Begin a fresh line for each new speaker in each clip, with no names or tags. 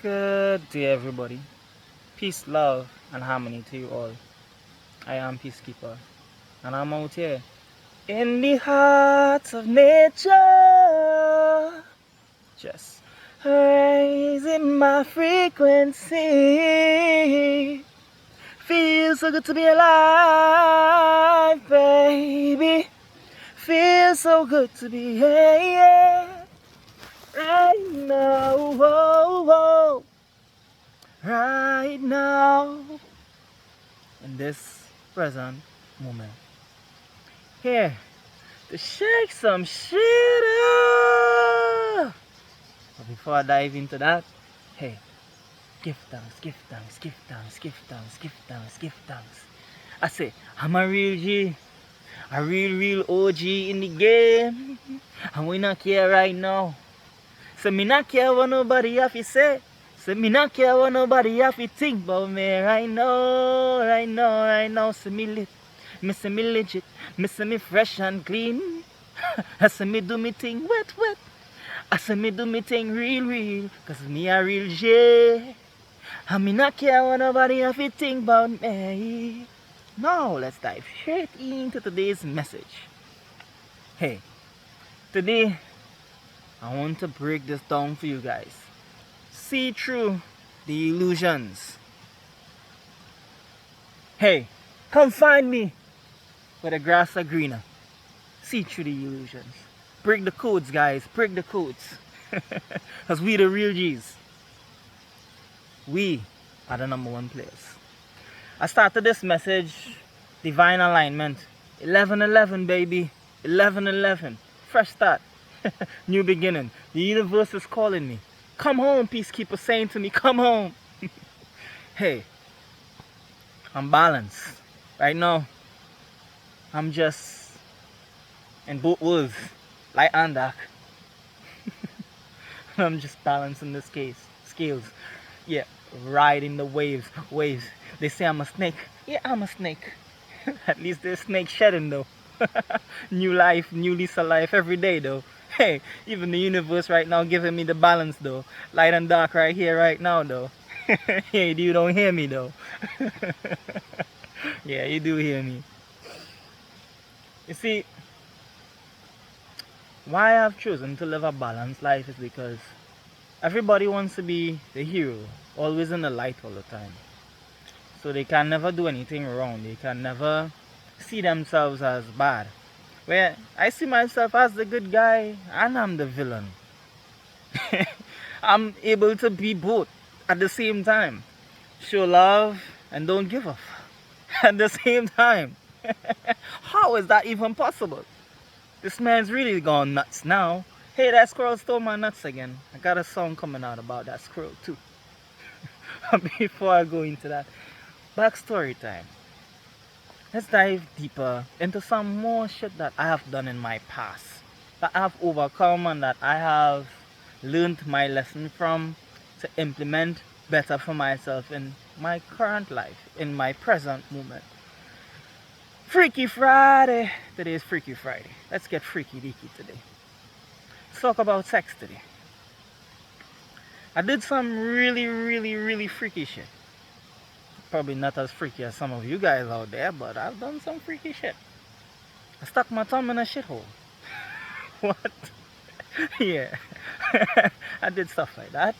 Good day, everybody. Peace, love, and harmony to you all. I am Peacekeeper, and I'm out here in the heart of nature, just raising my frequency. Feels so good to be alive, baby. Feels so good to be here right now. Whoa, whoa. Right now, in this present moment. Here, to shake some shit up. But before I dive into that, hey, give thanks, give thanks, give thanks, give thanks, give thanks, give thanks. I say, I'm a real G, a real OG in the game. And we not care right now. So me not care what nobody have to say. So me not care what nobody have to think about me right now, right now, right now. So me lit, me say me legit, me say me fresh and clean. I say me do me thing wet, wet. I say me do me thing real, cause me a real J. And me not care what nobody have to think about me. Now let's dive straight into today's message. Hey, today I want to break this down for you guys. See through the illusions. Hey, come find me where the grass are greener. See through the illusions. Break the codes, guys. Break the codes. Because we the real G's. We are the number one players. I started this message, divine alignment. 11-11, baby. 11-11. Fresh start. New beginning. The universe is calling me. Come home, Peacekeeper saying to me, come home. Hey, I'm balanced. Right now, I'm just in both worlds, light and dark. I'm just balancing the scales. Yeah, riding the waves. They say I'm a snake. Yeah, I'm a snake. At least there's snake shedding though. New life, new lease of life every day though. Hey, even the universe right now giving me the balance though. Light and dark right here, right now though. Hey, you don't hear me though. Yeah, you do hear me. You see, why I've chosen to live a balanced life is because everybody wants to be the hero, always in the light all the time. So they can never do anything wrong. They can never see themselves as bad. Where I see myself as the good guy and I'm the villain. I'm able to be both at the same time. Show love and don't give up at the same time. How is that even possible? This man's really gone nuts now. Hey, that squirrel stole my nuts again. I got a song coming out about that squirrel too. Before I go into that, backstory time. Let's dive deeper into some more shit that I have done in my past. That I have overcome and that I have learned my lesson from to implement better for myself in my current life, in my present moment. Freaky Friday. Today is Freaky Friday. Let's get freaky deaky today. Let's talk about sex today. I did some really freaky shit. Probably not as freaky as some of you guys out there, but I've done some freaky shit. I stuck my thumb in a shithole. What? Yeah. I did stuff like that.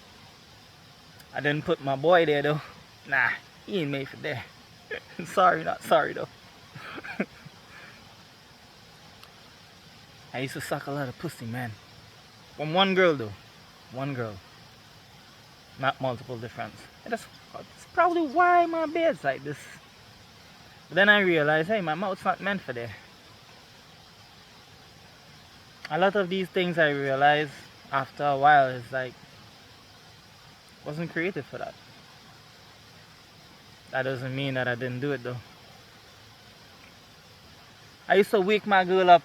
I didn't put my boy there though. Nah, he ain't made for there. Sorry, not sorry though. I used to suck a lot of pussy, man. From one girl though. One girl. Not multiple different. And that's probably why my beard's like this. But then I realized, hey, my mouth's not meant for that. A lot of these things I realized after a while is like, wasn't created for that. That doesn't mean that I didn't do it though. I used to wake my girl up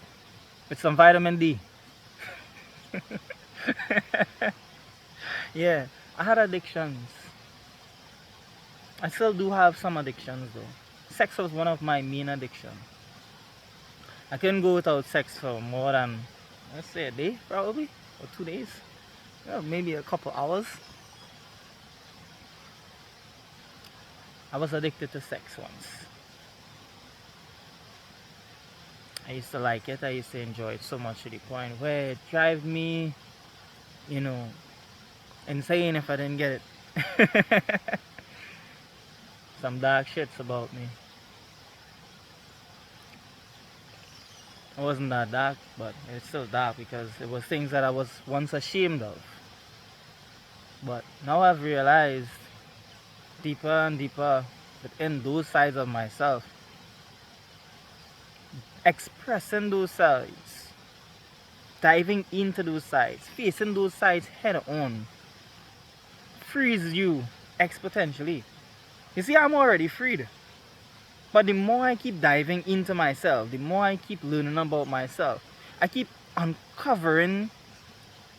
with some vitamin D. Yeah, I had addictions. I still do have some addictions though. Sex was one of my main addictions. I couldn't go without sex for more than, let's say, a day probably, or 2 days. Maybe a couple hours. I was addicted to sex once. I used to like it. I used to enjoy it so much to the point where it drive me, you know, insane if I didn't get it. Some dark shits about me. It wasn't that dark, but it's still dark because it was things that I was once ashamed of. But now I've realized deeper and deeper within those sides of myself, expressing those sides, diving into those sides, facing those sides head on, frees you exponentially. You see, I'm already freed. But the more I keep diving into myself, the more I keep learning about myself, I keep uncovering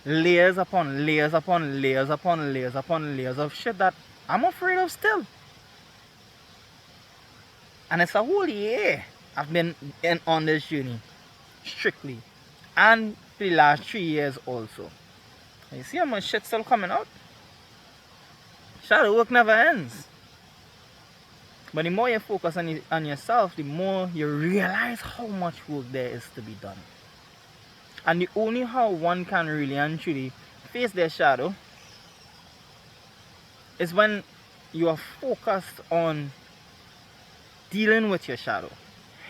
layers upon layers upon layers upon layers upon layers of shit that I'm afraid of still. And it's a whole year I've been on this journey strictly, and for the last 3 years also. And you see how much shit still coming out? Shadow work never ends. But the more you focus on yourself, the more you realize how much work there is to be done. And the only how one can really and truly face their shadow is when you are focused on dealing with your shadow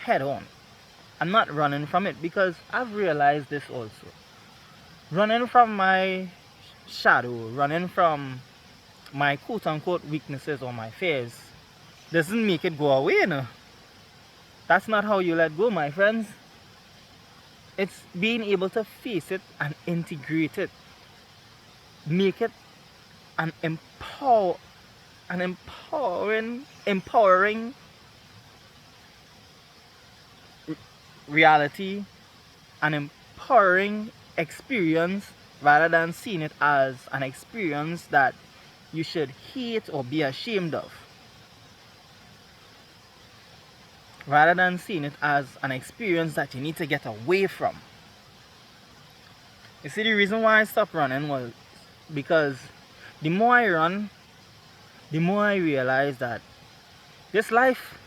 head on and not running from it. Because I've realized this also. Running from my shadow, running from my quote unquote weaknesses or my fears doesn't make it go away, you know. That's not how you let go, my friends. It's being able to face it and integrate it. Make it an empowering reality, an empowering experience, rather than seeing it as an experience that you should hate or be ashamed of. Rather than seeing it as an experience that you need to get away from. You see, the reason why I stopped running was because the more I run, the more I realize that this life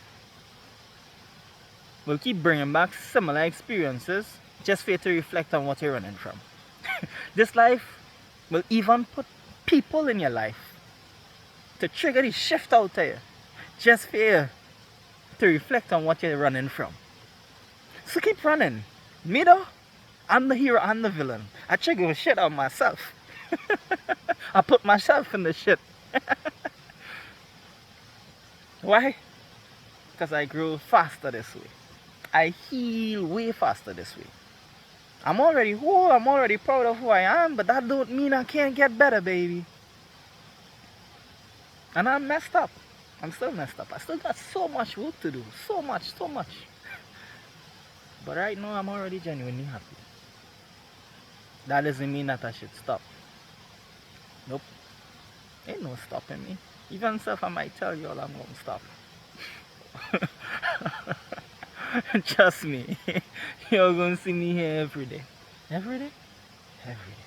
will keep bringing back similar experiences just for you to reflect on what you're running from. This life will even put people in your life to trigger the shift out there just for you to reflect on what you're running from. So keep running. Me though, I'm the hero, I'm the villain. I trigger shit on myself. I put myself in the shit. Why? Because I grow faster this way. I heal way faster this way. I'm already whole, I'm already proud of who I am, but that don't mean I can't get better, baby. And I'm messed up. I'm still messed up. I still got so much work to do. So much. But right now, I'm already genuinely happy. That doesn't mean that I should stop. Nope. Ain't no stopping me. Even if I might tell you all I'm gonna stop. Trust me. You're gonna see me here every day. Every day? Every day.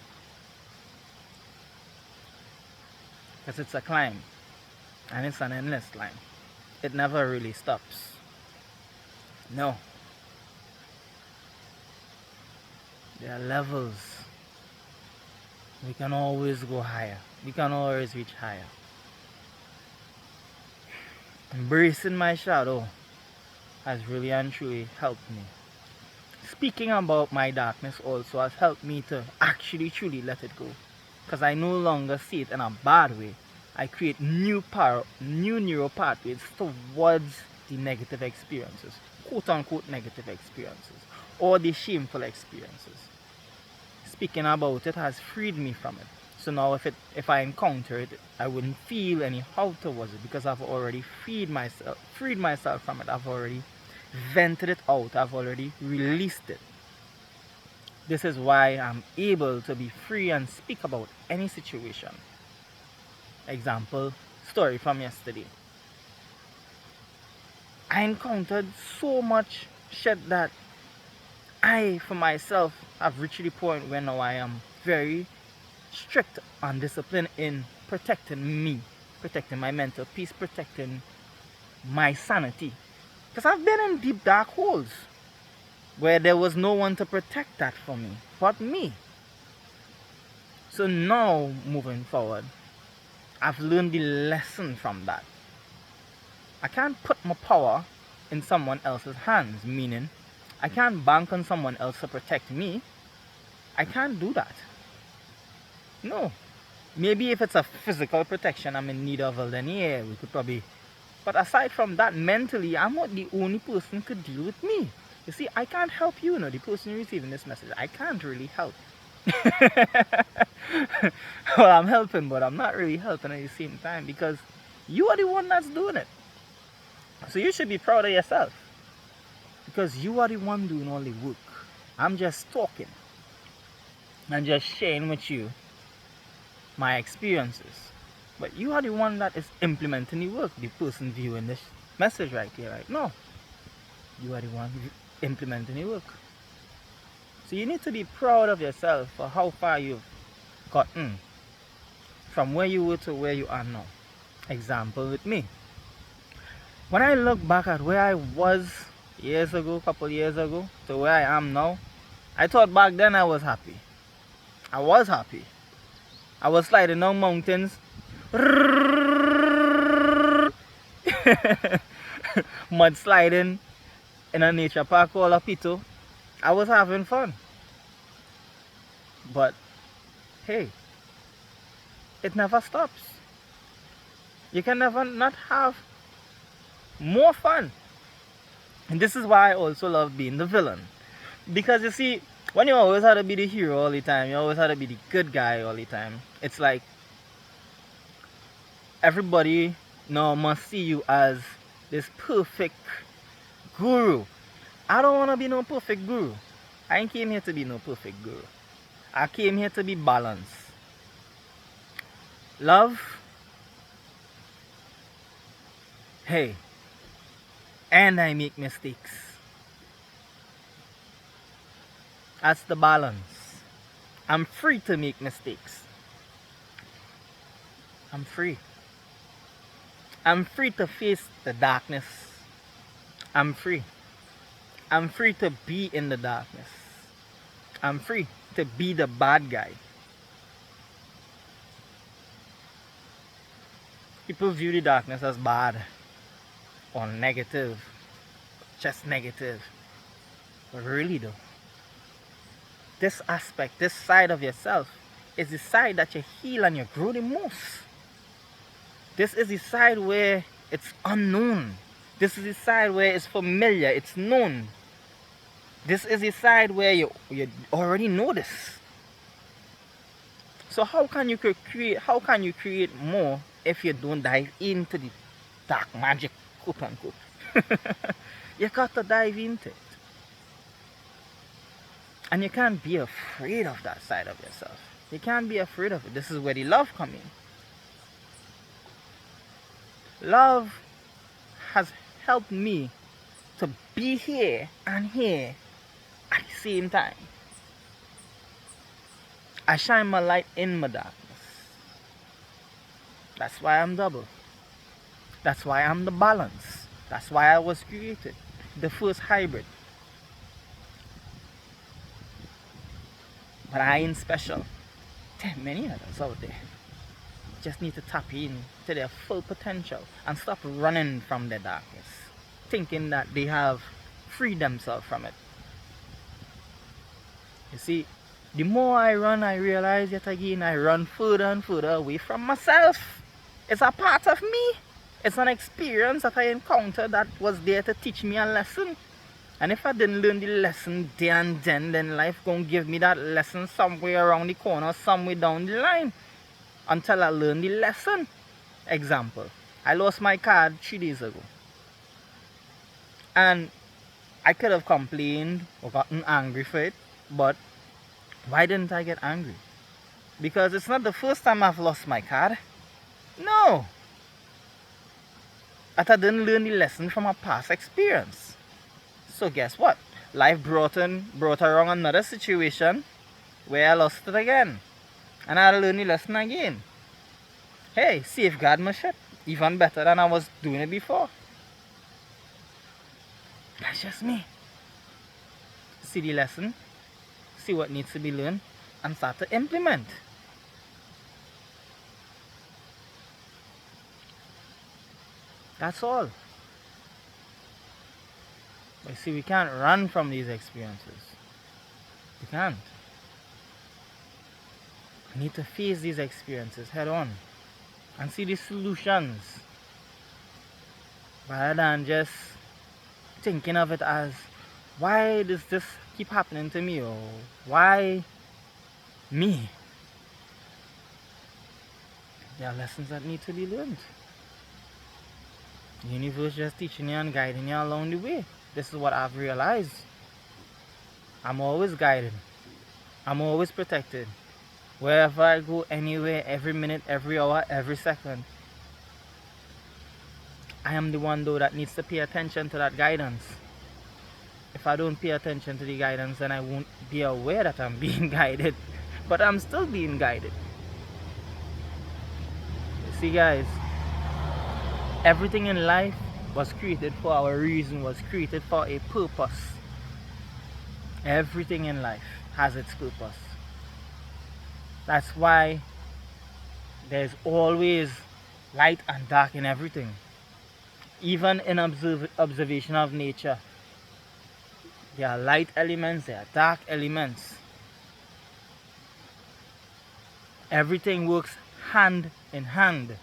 Because it's a climb. And it's an endless climb. It never really stops. No. There are levels. We can always go higher. We can always reach higher. Embracing my shadow has really and truly helped me. Speaking about my darkness also has helped me to actually truly let it go. Because I no longer see it in a bad way. I create new neural pathways towards the negative experiences, quote unquote negative experiences, or the shameful experiences. Speaking about it has freed me from it. So now if I encounter it, I wouldn't feel any how towards it because I've already freed myself from it. I've already vented it out. I've already released it. This is why I'm able to be free and speak about any situation. Example, story from yesterday. I encountered so much shit that I, for myself, have reached the point where now I am very strict and disciplined in protecting me, protecting my mental peace, protecting my sanity. Because I've been in deep dark holes where there was no one to protect that for me but me. So now, moving forward, I've learned the lesson from that. I can't put my power in someone else's hands, meaning I can't bank on someone else to protect me. I can't do that. No. Maybe if it's a physical protection I'm in need of, well then yeah, we could probably. But aside from that, mentally, I'm not the only person who could deal with me. You see, I can't help you, the person receiving this message. I can't really help. Well, I'm helping, but I'm not really helping at the same time because you are the one that's doing it. So you should be proud of yourself because you are the one doing all the work. I'm just talking. I'm just sharing with you my experiences. But you are the one that is implementing the work, the person viewing this message right here, right now. You are the one implementing the work. So you need to be proud of yourself for how far you've gotten from where you were to where you are now. Example with me. When I look back at where I was years ago, couple years ago, to where I am now, I thought back then I was happy. I was happy. I was sliding down mountains. Mud sliding in a nature park called Apito. I was having fun. But hey, it never stops. You can never not have more fun. And this is why I also love being the villain. Because you see, when you always have to be the hero all the time, you always have to be the good guy all the time, it's like everybody now must see you as this perfect guru. I don't want to be no perfect guru. I ain't came here to be no perfect guru. I came here to be balanced. Love. Hey. And I make mistakes. That's the balance. I'm free to make mistakes. I'm free. I'm free to face the darkness. I'm free. I'm free to be in the darkness. I'm free to be the bad guy. People view the darkness as bad or negative, just negative. But really though, this aspect, this side of yourself is the side that you heal and you grow the most. This is the side where it's unknown. This is the side where it's familiar, it's known. This is the side where you already know this. So how can you create more if you don't dive into the dark magic, quote unquote? You got to dive into it. And you can't be afraid of that side of yourself. You can't be afraid of it. This is where the love comes in. Love has helped me to be here and here at the same time. I shine my light in my darkness. That's why I'm double. That's why I'm the balance. That's why I was created. The first hybrid. But I ain't special. There are many others out there. Just need to tap in to their full potential and stop running from the darkness, thinking that they have freed themselves from it. You see, the more I run, I realize yet again I run further and further away from myself. It's a part of me. It's an experience that I encountered that was there to teach me a lesson. And if I didn't learn the lesson there and then life gonna give me that lesson somewhere around the corner, somewhere down the line. Until I learn the lesson. Example, I lost my card 3 days ago. And I could have complained or gotten angry for it, but why didn't I get angry? Because it's not the first time I've lost my card. No. That I didn't learn the lesson from a past experience. So guess what? Life brought around another situation where I lost it again. And I had to learn the lesson again. Hey, safeguard my shit. Even better than I was doing it before. That's just me. See the lesson, see what needs to be learned, and start to implement. That's all. But see, we can't run from these experiences. We can't. We need to face these experiences head on and see the solutions rather than just thinking of it as, why does this keep happening to me, or why me? There are lessons that need to be learned. The universe just teaching you and guiding you along the way. This is what I've realized. I'm always guided. I'm always protected. Wherever I go, anywhere, every minute, every hour, every second. I am the one though that needs to pay attention to that guidance. If I don't pay attention to the guidance, then I won't be aware that I'm being guided. But I'm still being guided. You see, guys, everything in life was created for a reason, was created for a purpose. Everything in life has its purpose. That's why there's always light and dark in everything. Even in observation of nature, there are light elements, there are dark elements. Everything works hand in hand.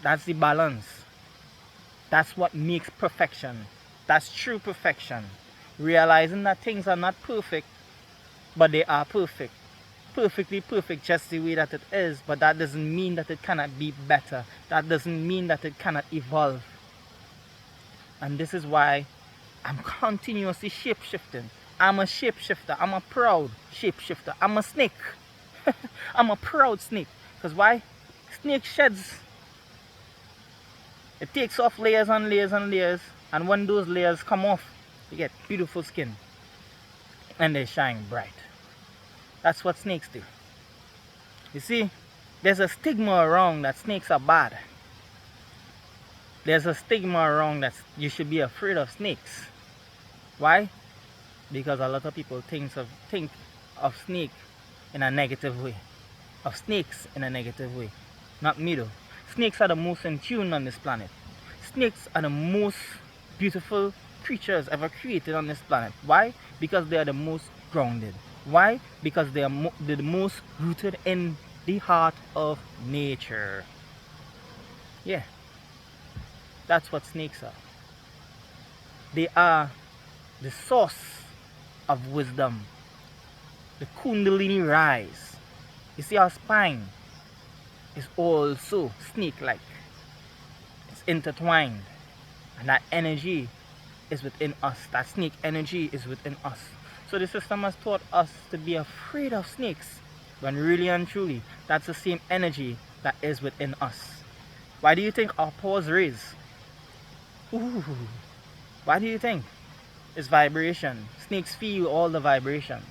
That's the balance. That's what makes perfection. That's true perfection. Realizing that things are not perfect, but they are perfect. Perfectly perfect just the way that it is, but that doesn't mean that it cannot be better. That doesn't mean that it cannot evolve. And this is why I'm continuously shape-shifting. I'm a shape-shifter. I'm a proud shape-shifter. I'm a snake. I'm a proud snake. Because why? Snake sheds. It takes off layers and layers and layers. And when those layers come off, you get beautiful skin. And they shine bright. That's what snakes do. You see, there's a stigma around that snakes are bad. There's a stigma around that you should be afraid of snakes. Why? Because a lot of people think of snake in a negative way. Of snakes in a negative way. Not me though. Snakes are the most in tune on this planet. Snakes are the most beautiful creatures ever created on this planet. Why? Because they are the most grounded. Why? Because they're the most rooted in the heart of nature. Yeah. That's what snakes are. They are the source of wisdom. The Kundalini rise. You see, our spine is also snake-like. It's intertwined. And that energy is within us. That snake energy is within us. So the system has taught us to be afraid of snakes, when really and truly, that's the same energy that is within us. Why do you think our paws raise? Ooh. Why do you think? It's vibration. Snakes feel all the vibrations.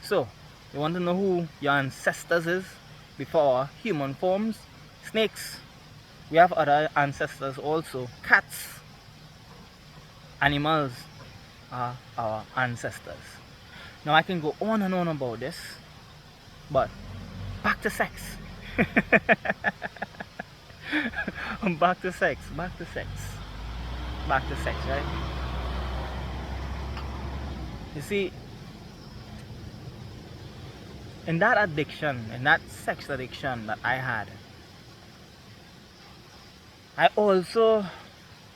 So, you want to know who your ancestors is before human forms? Snakes. We have other ancestors also. Cats. Animals are our ancestors. Now I can go on and on about this, but back to sex. Back to sex, back to sex. Back to sex, right? You see, in that addiction, in that sex addiction that I had, I also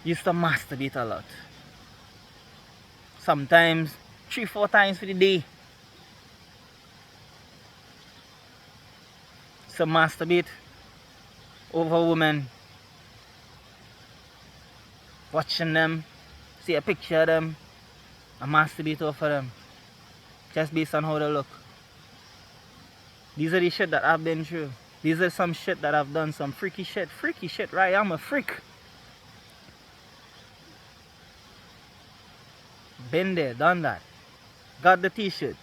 used to masturbate a lot. Sometimes 3-4 times for the day. So masturbate over women, watching them, see a picture of them, and masturbate over them, just based on how they look. These are the shit that I've been through. These are some shit that I've done, some freaky shit, right? I'm a freak. Been there, done that. Got the t-shirt.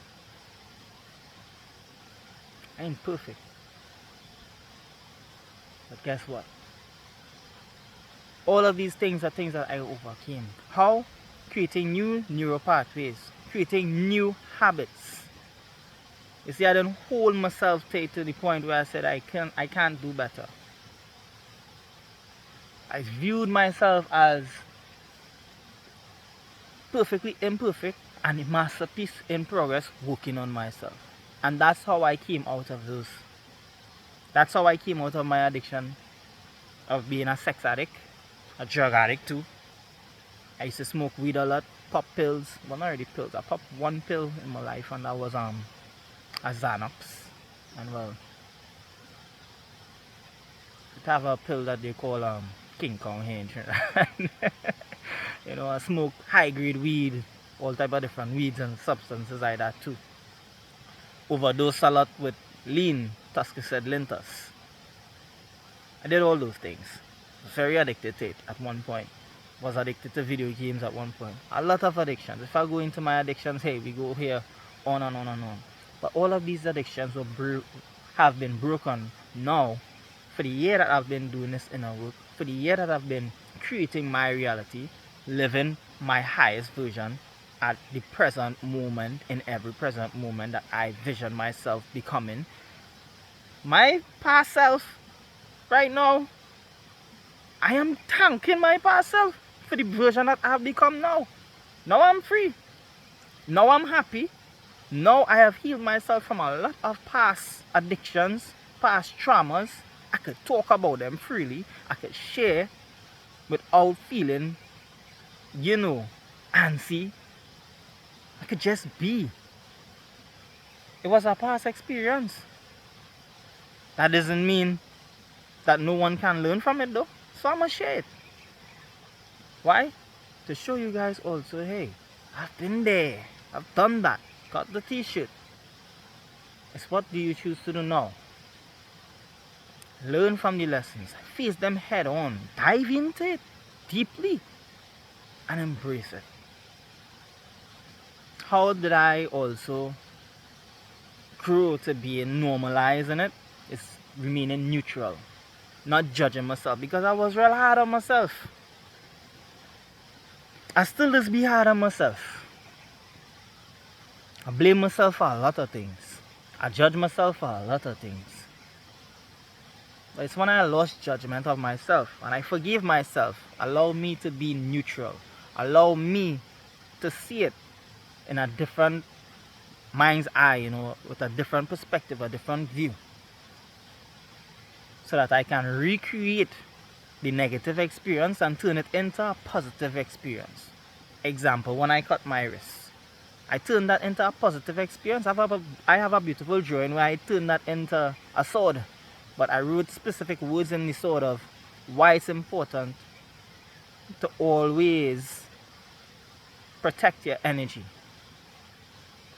I ain't perfect. But guess what? All of these things are things that I overcame. How? Creating new neural pathways, creating new habits. You see, I didn't hold myself tight to the point where I said I can't do better. I viewed myself as perfectly imperfect and a masterpiece in progress, working on myself. And that's how I came out of those. That's how I came out of my addiction of being a sex addict, a drug addict too. I used to smoke weed a lot, pop pills. Well, not really pills. I popped one pill in my life, and that was a Xanax. And well, it have a pill that they call King Kong here in Trinidad. You know, I smoke high grade weed, all type of different weeds and substances like that too. Overdose a lot with lean, Tuscased Lintus. I did all those things. Very addicted to it at one point. Was addicted to video games at one point. A lot of addictions. If I go into my addictions, hey, we go here on and on and on. But all of these addictions have been broken now. For the year that I've been doing this inner work, for the year that I've been creating my reality, living my highest version at the present moment, in every present moment that I vision myself becoming. My past self, right now, I am thanking my past self for the version that I've become now. Now I'm free. Now I'm happy. Now I have healed myself from a lot of past addictions, past traumas. I could talk about them freely. I could share without feeling, you know, antsy. I could just be. It was a past experience. That doesn't mean that no one can learn from it though. So I'm gonna share it. Why? To show you guys also, hey, I've been there. I've done that. Got the t-shirt. It's what do you choose to do now? Learn from the lessons. Face them head on. Dive into it deeply and embrace it. How did I also grow to be normalized in it? It's remaining neutral. Not judging myself, because I was real hard on myself. I still just be hard on myself. I blame myself for a lot of things. I judge myself for a lot of things. But it's when I lost judgment of myself and I forgive myself. Allow me to be neutral. Allow me to see it in a different mind's eye, you know, with a different perspective, a different view. So that I can recreate the negative experience and turn it into a positive experience. Example, when I cut my wrist, I turned that into a positive experience. I have a beautiful drawing where I turned that into a sword. But I wrote specific words in the sword of why it's important to always protect your energy.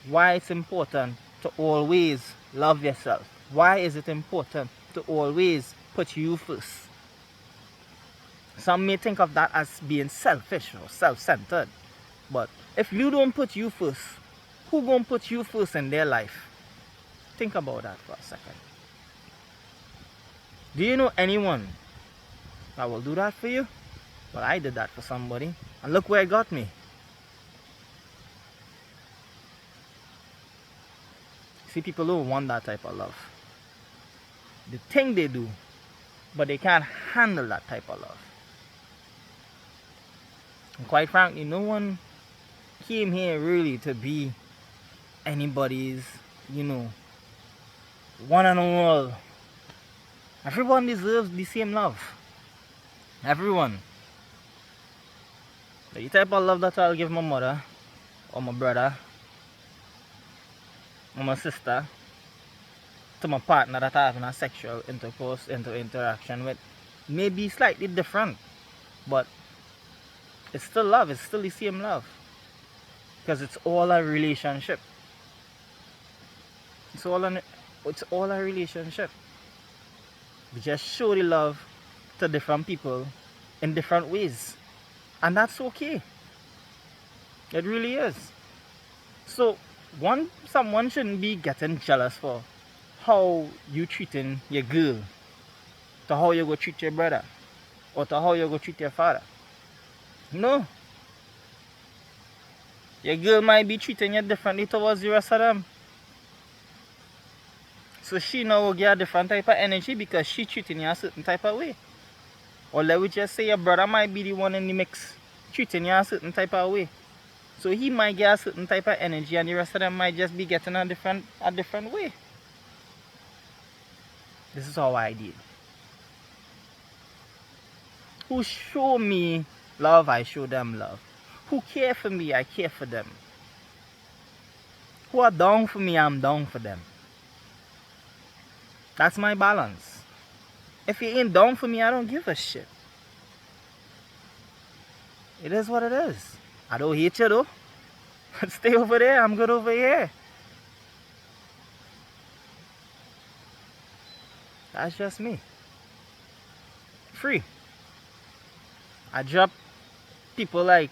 Why it's important to always love yourself. Why is it important to always put you first? Some may think of that as being selfish or self-centered. But if you don't put you first, who gonna put you first in their life? Think about that for a second. Do you know anyone that will do that for you? Well, I did that for somebody. And look where it got me. See, people don't want that type of love. They think they do, but they can't handle that type of love. And quite frankly, no one came here really to be anybody's, you know, one and all. Everyone deserves the same love. Everyone. The type of love that I'll give my mother, or my brother, or my sister, to my partner that I have in a sexual intercourse, interaction with, may be slightly different, but it's still love. It's still the same love, because it's all a relationship. It's all a relationship. We just show the love to different people in different ways, and that's okay. It really is. So someone shouldn't be getting jealous for how you treating your girl, to how you go treat your brother, or to how you go treat your father. No. Your girl might be treating you differently towards the rest of them. So she now will get a different type of energy because she treating you a certain type of way. Or let me just say your brother might be the one in the mix treating you a certain type of way. So he might get a certain type of energy and the rest of them might just be getting a different way. This is how I did. Who show me love, I show them love. Who care for me, I care for them. Who are down for me, I'm down for them. That's my balance. If you ain't down for me, I don't give a shit. It is what it is. I don't hate you though. Stay over there, I'm good over here. That's just me. Free. I drop people like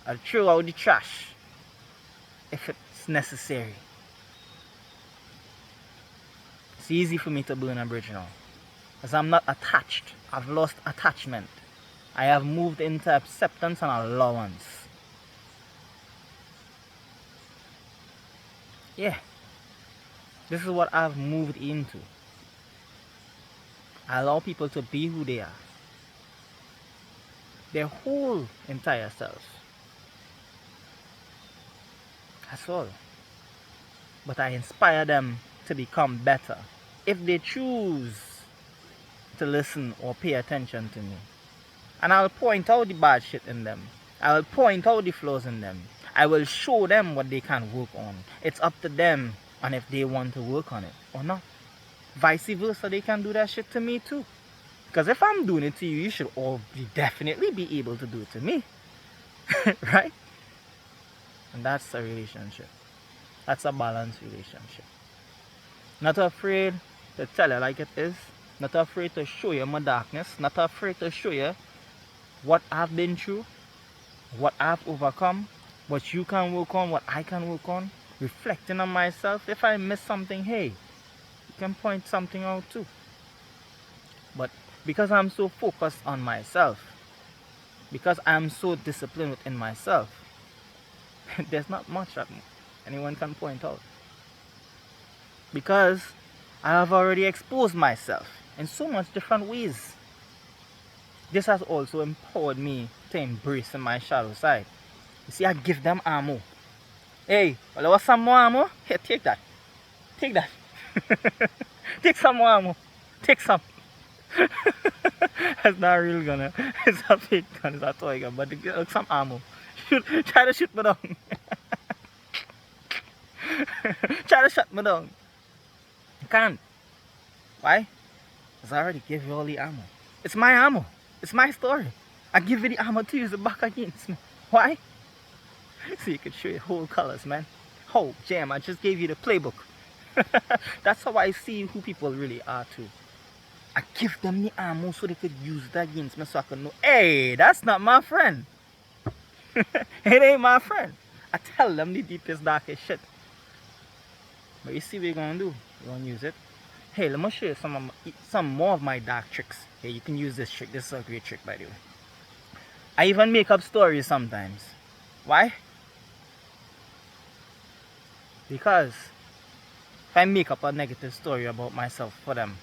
I throw out the trash if it's necessary. It's easy for me to burn a bridge now. Because I'm not attached. I've lost attachment. I have moved into acceptance and allowance. Yeah. This is what I've moved into. I allow people to be who they are. Their whole entire selves. That's all. But I inspire them to become better if they choose to listen or pay attention to me. And I'll point out the bad shit in them. I'll point out the flaws in them. I will show them what they can work on. It's up to them and if they want to work on it or not. Vice versa, they can do that shit to me too. Because if I'm doing it to you, you should all definitely be able to do it to me. Right? And that's a relationship. That's a balanced relationship. Not afraid to tell you like it is. Not afraid to show you my darkness. Not afraid to show you what I've been through. What I've overcome. What you can work on. What I can work on. Reflecting on myself. If I miss something, hey, you can point something out too. But because I'm so focused on myself, because I'm so disciplined within myself, there's not much that anyone can point out. Because I have already exposed myself in so much different ways. This has also empowered me to embrace in my shadow side. You see, I give them ammo. Hey, well, there was some more ammo? Here, take that. Take that. Take some more ammo. Take some. It's not a real gun. It's a fake gun. It's a toy gun. But some ammo. Try to shoot me down. Try to shut me down. You can't. Why? Because I already gave you all the ammo. It's my ammo. It's my story. I give you the ammo to use it back against me. Why? So you can show your whole colors, man. Oh, jam, I just gave you the playbook. That's how I see who people really are too. I give them the ammo so they could use it against me so I can know, hey, that's not my friend. It ain't my friend. I tell them the deepest, darkest shit. But you see what you're gonna do? You're gonna use it. Hey, let me show you some more of my dark tricks. Hey, you can use this trick. This is a great trick, by the way. I even make up stories sometimes. Why? Because if I make up a negative story about myself for them,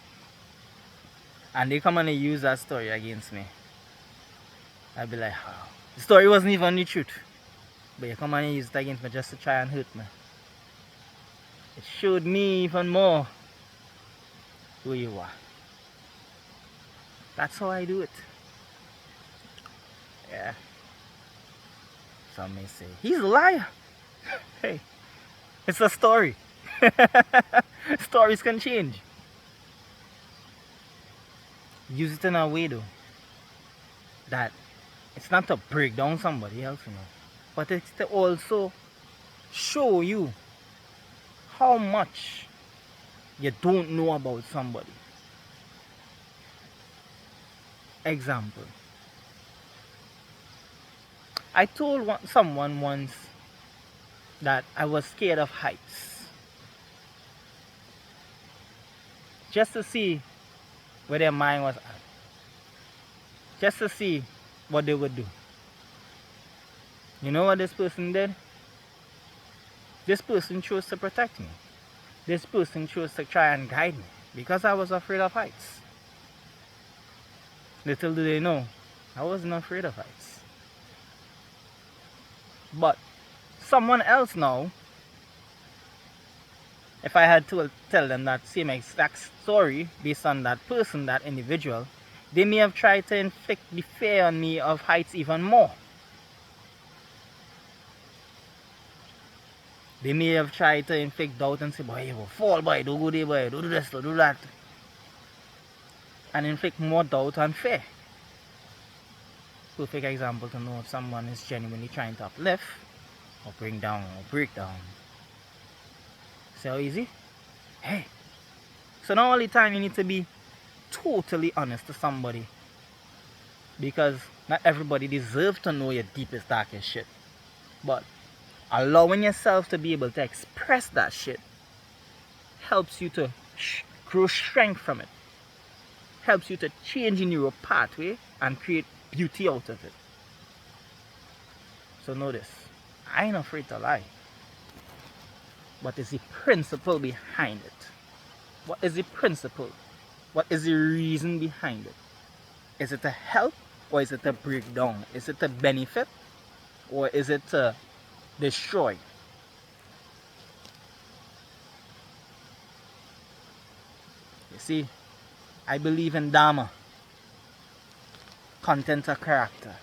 and they come and they use that story against me, I'll be like, oh, the story wasn't even the truth. But you come and use it against me just to try and hurt me. It showed me even more who you are. That's how I do it. Yeah. Some may say, he's a liar. Hey, it's a story. Stories can change. Use it in a way though that it's not to break down somebody else, you know, but it's to also show you how much you don't know about somebody. Example. I told someone once that I was scared of heights. Just to see where their mind was at. just to see what they would do. You know what this person did? This person chose to protect me. This person chose to try and guide me because I was afraid of heights. Little do they know, I wasn't afraid of heights. But someone else now, if I had to tell them that same exact story based on that person, that individual, they may have tried to inflict the fear on me of heights even more. They may have tried to inflict doubt and say, boy, you will fall, boy, don't go there, boy, don't do this, don't do that. And inflict more doubt and fear. Perfect example to know if someone is genuinely trying to uplift or bring down or break down. See how easy? Hey. So now all the time you need to be totally honest to somebody, because not everybody deserves to know your deepest, darkest shit. But allowing yourself to be able to express that shit helps you to grow strength from it. Helps you to change in your pathway and create beauty out of it. So notice, I ain't afraid to lie. What is the principle behind it? What is the principle? What is the reason behind it? Is it to help or is it to break down? Is it to benefit or is it to destroy? You see, I believe in Dharma, content or character,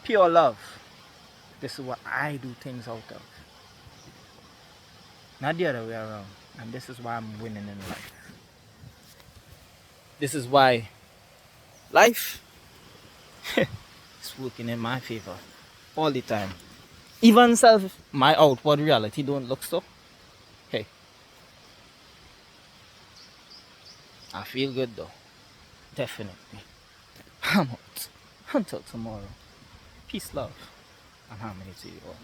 pure love. This is what I do things out of, not the other way around. And this is why I'm winning in life. This is why life is working in my favor all the time. Even if my outward reality don't look so, hey, I feel good though. Definitely. I'm out. Until tomorrow. Peace, love, and harmony to you all.